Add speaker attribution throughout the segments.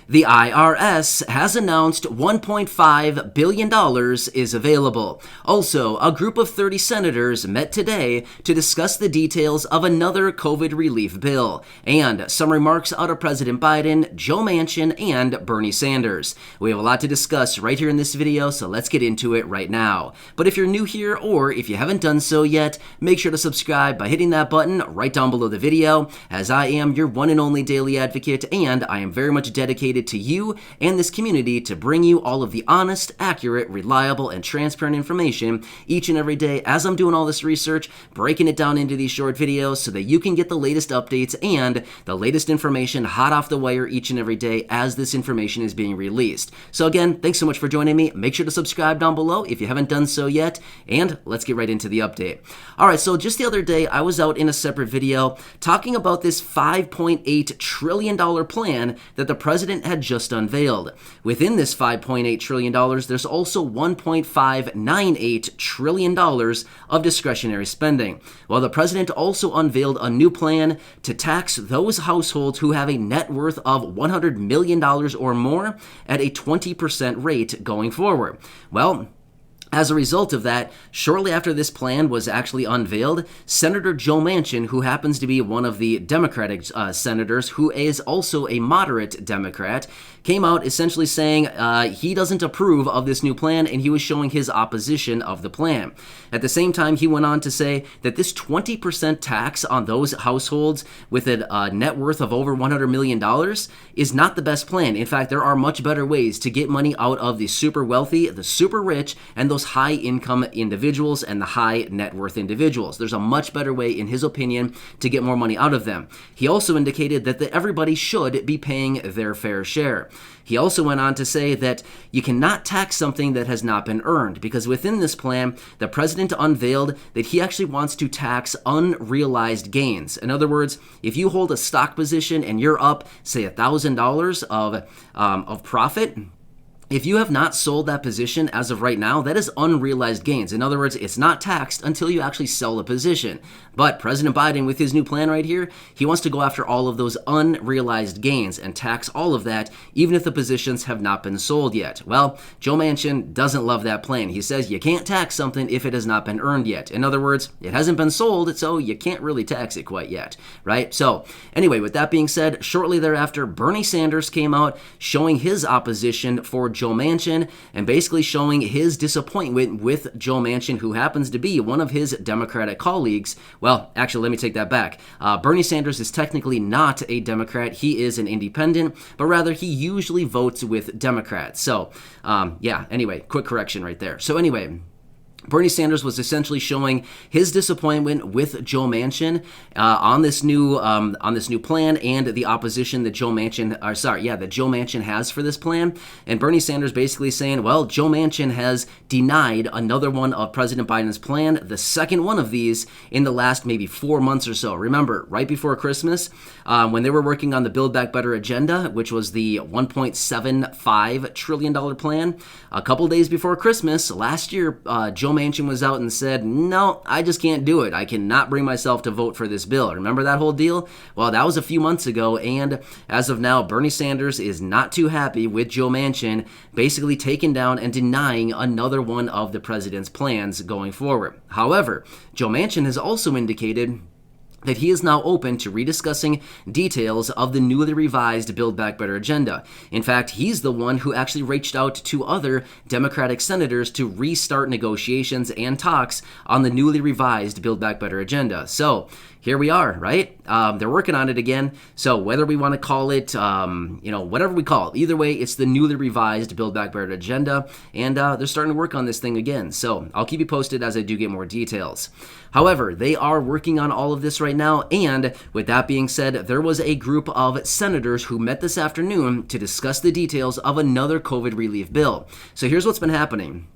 Speaker 1: The IRS has announced $1.5 billion is available. Also, a group of 30 senators met today to discuss the details of another COVID relief bill, and some remarks out of President Biden, Joe Manchin, and Bernie Sanders. We have a lot to discuss right here in this video, so let's get into it right now. But if you're new here, or if you haven't done so yet, make sure to subscribe by hitting that button right down below the video, as I am your one and only daily advocate, and I am very much dedicated to you and this community to bring you all of the honest, accurate, reliable, and transparent information each and every day as I'm doing all this research, breaking it down into these short videos so that you can get the latest updates and the latest information hot off the wire each and every day as this information is being released. So again, thanks so much for joining me. Make sure to subscribe down below if you haven't done so yet, and let's get right into the update. Alright, so just the other day I was out in a separate video talking about this $5.8 trillion plan that the president had just unveiled. Within this $5.8 trillion, there's also $1.598 trillion of discretionary spending. While the president also unveiled a new plan to tax those households who have a net worth of $100 million or more at a 20% rate going forward. Well, as a result of that, shortly after this plan was actually unveiled, Senator Joe Manchin, who happens to be one of the Democratic senators, who is also a moderate Democrat, came out essentially saying he doesn't approve of this new plan, and he was showing his opposition of the plan. At the same time, he went on to say that this 20% tax on those households with a net worth of over $100 million is not the best plan. In fact, there are much better ways to get money out of the super wealthy, the super rich, and those high income individuals and the high net worth individuals. There's a much better way, in his opinion, to get more money out of them. He also indicated that everybody should be paying their fair share. He also went on to say that you cannot tax something that has not been earned, because within this plan, the president unveiled that he actually wants to tax unrealized gains. In other words, if you hold a stock position and you're up, say, $1,000 of profit, if you have not sold that position as of right now, that is unrealized gains. In other words, it's not taxed until you actually sell the position. But President Biden, with his new plan right here, he wants to go after all of those unrealized gains and tax all of that, even if the positions have not been sold yet. Well, Joe Manchin doesn't love that plan. He says you can't tax something if it has not been earned yet. In other words, it hasn't been sold, so you can't really tax it quite yet, right? So anyway, with that being said, shortly thereafter, Bernie Sanders came out showing his opposition for Joe Manchin and basically showing his disappointment with Joe Manchin, who happens to be one of his Democratic colleagues. Well, actually, let me take that back. Bernie Sanders is technically not a Democrat. He is an independent, but rather he usually votes with Democrats. So, yeah, anyway, quick correction right there. So anyway, Bernie Sanders was essentially showing his disappointment with Joe Manchin on this new plan and the opposition that Joe Manchin has for this plan. And Bernie Sanders basically saying, well, Joe Manchin has denied another one of President Biden's plan, the second one of these in the last maybe 4 months or so. Remember, right before Christmas, when they were working on the Build Back Better agenda, which was the $1.75 trillion plan, a couple days before Christmas last year, Joe Manchin was out and said, no, I just can't do it. I cannot bring myself to vote for this bill. Remember that whole deal? Well, that was a few months ago, and as of now, Bernie Sanders is not too happy with Joe Manchin basically taking down and denying another one of the president's plans going forward. However, Joe Manchin has also indicated that he is now open to rediscussing details of the newly revised Build Back Better agenda. In fact, he's the one who actually reached out to other Democratic senators to restart negotiations and talks on the newly revised Build Back Better agenda. So here we are, right? They're working on it again. So whether we want to call it, whatever we call it, either way, it's the newly revised Build Back Better agenda, and they're starting to work on this thing again. So I'll keep you posted as I do get more details. However, they are working on all of this right now, and with that being said, there was a group of senators who met this afternoon to discuss the details of another COVID relief bill. So here's what's been happening.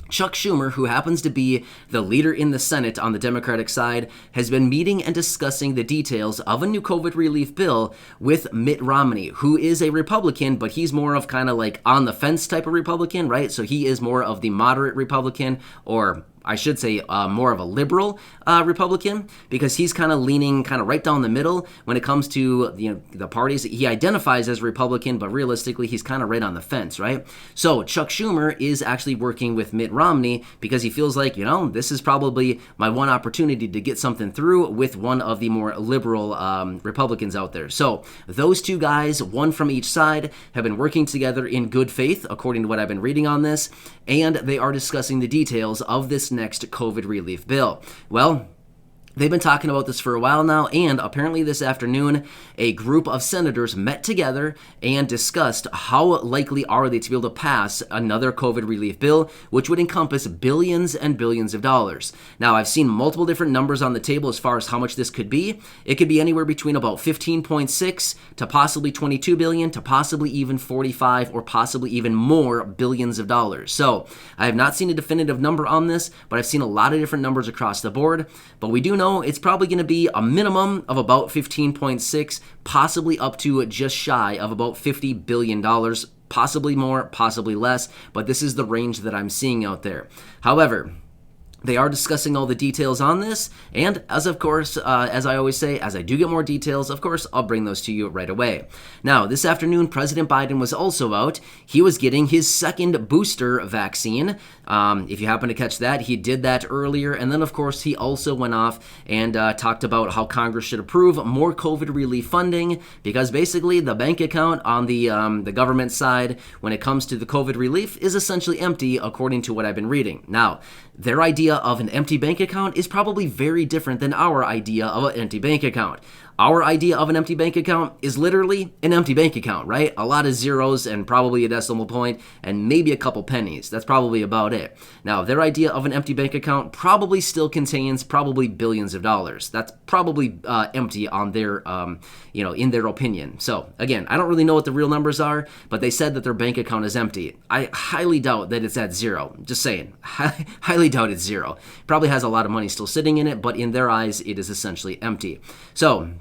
Speaker 1: Chuck Schumer, who happens to be the leader in the Senate on the Democratic side, has been meeting and discussing the details of a new COVID relief bill with Mitt Romney, who is a Republican, but he's more of kind of like on the fence type of Republican, right? So he is more of the moderate Republican, or I should say more of a liberal Republican, because he's kind of leaning kind of right down the middle when it comes to the parties. He identifies as Republican, but realistically he's kind of right on the fence, right? So Chuck Schumer is actually working with Mitt Romney because he feels like, this is probably my one opportunity to get something through with one of the more liberal Republicans out there. So those two guys, one from each side, have been working together in good faith, according to what I've been reading on this, and they are discussing the details of this next COVID relief bill. Well, they've been talking about this for a while now, and apparently this afternoon, a group of senators met together and discussed how likely are they to be able to pass another COVID relief bill, which would encompass billions and billions of dollars. Now, I've seen multiple different numbers on the table as far as how much this could be. It could be anywhere between about 15.6 to possibly 22 billion to possibly even 45 or possibly even more billions of dollars. So I have not seen a definitive number on this, but I've seen a lot of different numbers across the board. But we do know it's probably going to be a minimum of about 15.6, possibly up to just shy of about $50 billion, possibly more, possibly less, but this is the range that I'm seeing out there. However, they are discussing all the details on this, and as I always say, as I do get more details, of course, I'll bring those to you right away. Now, this afternoon, President Biden was also out. He was getting his second booster vaccine. If you happen to catch that, he did that earlier, and then, of course, he also went off and talked about how Congress should approve more COVID relief funding, because basically the bank account on the government side, when it comes to the COVID relief, is essentially empty, according to what I've been reading. Now, their idea of an empty bank account is probably very different than our idea of an empty bank account. Our idea of an empty bank account is literally an empty bank account, right? A lot of zeros and probably a decimal point and maybe a couple pennies. That's probably about it. Now, their idea of an empty bank account probably still contains probably billions of dollars. That's probably empty on their, in their opinion. So again, I don't really know what the real numbers are, but they said that their bank account is empty. I highly doubt that it's at zero. Just saying, highly doubt it's zero. Probably has a lot of money still sitting in it, but in their eyes, it is essentially empty. So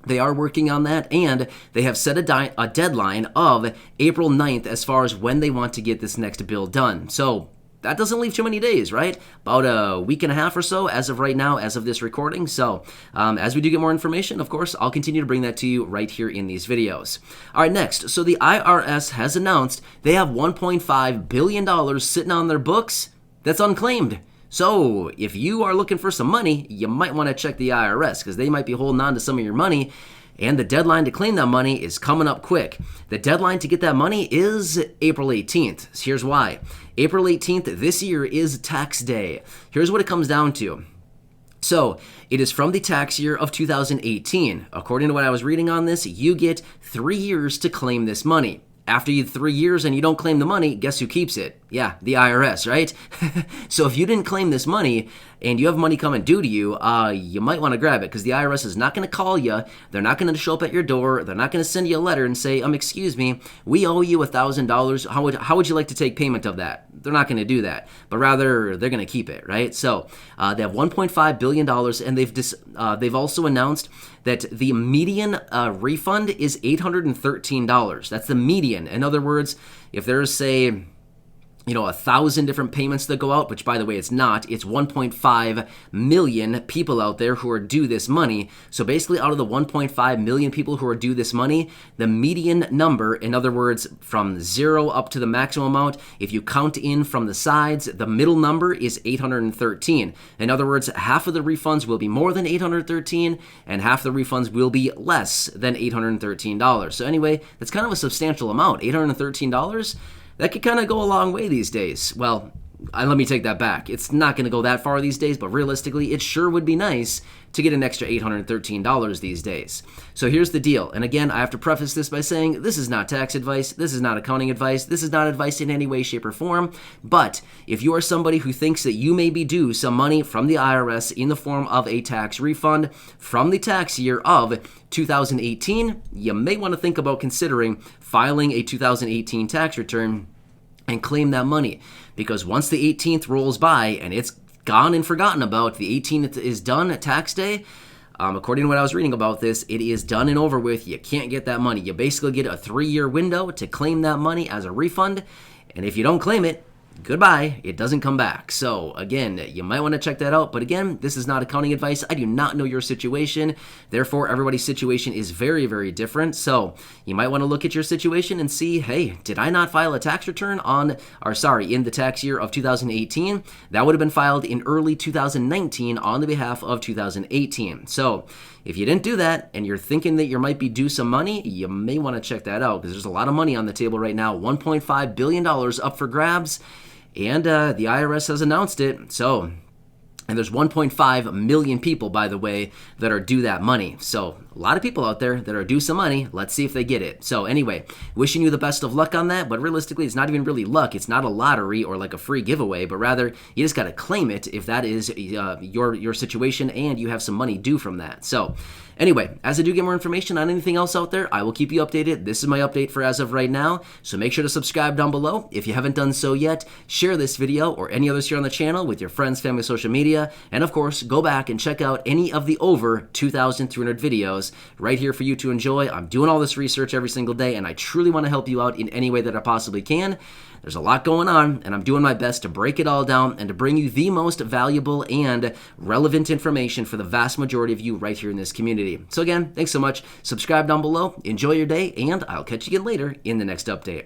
Speaker 1: they are working on that, and they have set a deadline of April 9th as far as when they want to get this next bill done. So that doesn't leave too many days, right? About a week and a half or so as of right now, as of this recording. So as we do get more information, of course, I'll continue to bring that to you right here in these videos. All right, next. So the IRS has announced they have $1.5 billion sitting on their books that's unclaimed. So if you are looking for some money, you might want to check the IRS, because they might be holding on to some of your money, and the deadline to claim that money is coming up quick. The deadline to get that money is April 18th. Here's why. April 18th this year is tax day. Here's what it comes down to. So it is from the tax year of 2018. According to what I was reading on this, you get 3 years to claim this money. After 3 years and you don't claim the money, guess who keeps it? Yeah, the IRS, right? So if you didn't claim this money and you have money coming due to you, you might want to grab it, because the IRS is not going to call you. They're not going to show up at your door. They're not going to send you a letter and say, excuse me, we owe you $1,000. How would you like to take payment of that? They're not going to do that, but rather they're going to keep it, right? So they have $1.5 billion, and they've also announced that the median refund is $813. That's the median. In other words, if there's, say, 1,000 different payments that go out, which, by the way, it's not. It's 1.5 million people out there who are due this money. So basically, out of the 1.5 million people who are due this money, the median number, in other words, from zero up to the maximum amount, if you count in from the sides, the middle number is 813. In other words, half of the refunds will be more than 813, and half the refunds will be less than $813. So anyway, that's kind of a substantial amount. $813? That could kind of go a long way these days. Well, let me take that back. It's not going to go that far these days, but realistically, it sure would be nice to get an extra $813 these days. So here's the deal. And again, I have to preface this by saying this is not tax advice. This is not accounting advice. This is not advice in any way, shape, or form. But if you are somebody who thinks that you may be due some money from the IRS in the form of a tax refund from the tax year of 2018, you may want to think about considering filing a 2018 tax return and claim that money. Because once the 18th rolls by and it's gone and forgotten about, the 18th is done at tax day, according to what I was reading about this, it is done and over with. You can't get that money. You basically get a 3-year window to claim that money as a refund. And if you don't claim it, goodbye, it doesn't come back. So again, you might want to check that out. But again, this is not accounting advice. I do not know your situation. Therefore, everybody's situation is very, very different. So you might want to look at your situation and see, hey, did I not file a tax return in the tax year of 2018? That would have been filed in early 2019 on the behalf of 2018. So if you didn't do that and you're thinking that you might be due some money, you may want to check that out because there's a lot of money on the table right now, $1.5 billion up for grabs. And the IRS has announced it. So, and there's 1.5 million people, by the way, that are due that money. So a lot of people out there that are due some money. Let's see if they get it. So anyway, wishing you the best of luck on that. But realistically, it's not even really luck. It's not a lottery or like a free giveaway, but rather you just got to claim it if that is your situation and you have some money due from that. So anyway, as I do get more information on anything else out there, I will keep you updated. This is my update for as of right now. So make sure to subscribe down below. If you haven't done so yet, share this video or any others here on the channel with your friends, family, social media. And of course, go back and check out any of the over 2,300 videos right here for you to enjoy. I'm doing all this research every single day, and I truly want to help you out in any way that I possibly can. There's a lot going on, and I'm doing my best to break it all down and to bring you the most valuable and relevant information for the vast majority of you right here in this community. So again, thanks so much. Subscribe down below, enjoy your day, and I'll catch you again later in the next update.